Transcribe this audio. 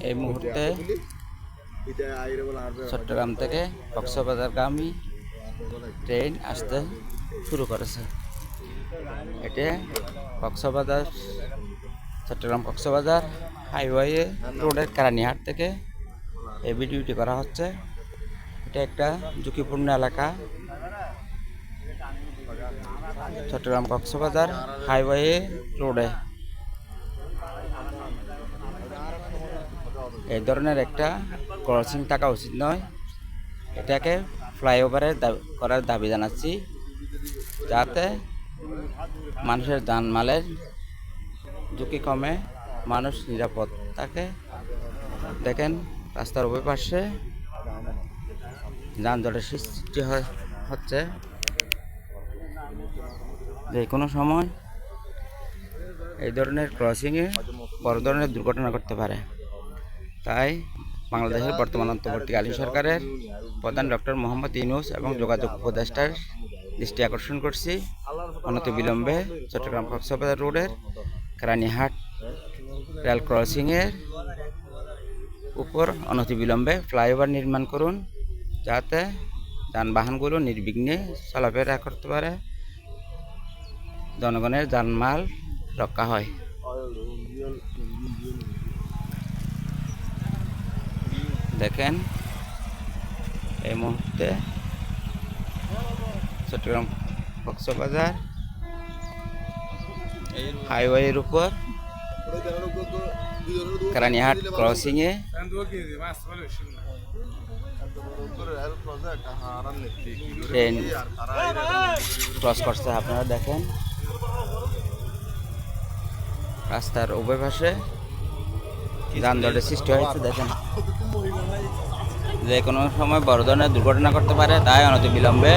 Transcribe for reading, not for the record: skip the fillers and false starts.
এই মুহূর্তে চট্টগ্রাম থেকে কক্সবাজারগামী ট্রেন আসতে শুরু করেছে। এটা কক্সবাজার চট্টগ্রাম কক্সবাজার হাইওয়ে রোডের কেরানীহাট থেকে এই ভিডিওটি করা হচ্ছে। এটা একটা ঝুঁকিপূর্ণ এলাকা, চট্টগ্রাম কক্সবাজার হাইওয়ে রোডে এই ধরনের একটা ক্রসিং থাকা উচিত নয়। এটাকে ফ্লাইওভারের করার দাবি জানাচ্ছি, যাতে মানুষের জানমালের ঝুঁকি কমে, মানুষ নিরাপদ থাকে। দেখেন রাস্তার উভয় পাশে যানজটের সৃষ্টি হচ্ছে। যে কোনো সময় এই ধরনের ক্রসিংয়ে বড় ধরনের দুর্ঘটনা ঘটতে পারে। তাই বাংলাদেশের বর্তমান অন্তর্বর্তীকালীন সরকারের প্রধান ডক্টর মোহাম্মদ ইউনূস এবং যোগাযোগ উপদেষ্টার দৃষ্টি আকর্ষণ করছি, অনতিবিলম্বে চট্টগ্রাম কক্সবাজার রোডের কেরানীহাট রেল ক্রসিংয়ের উপর অনতিবিলম্বে ফ্লাইওভার নির্মাণ করুন, যাতে যানবাহনগুলো নির্বিঘ্নে চলাফেরা করতে পারে, জনগণের জানমাল রক্ষা হয়। দেখেন এই মুহূর্তে চট্টগ্রাম কক্সবাজার হাইওয়ের উপর কেরানীহাট ক্রসিংয়ে ট্রেন ক্রস করছে। আপনারা দেখেন রাস্তার উভয় পাশে যানজটের সৃষ্টি হয়েছে। দেখেন যে কোনো সময় বড় ধরনের দুর্ঘটনা করতে পারে, তাই অনতিবিলম্বে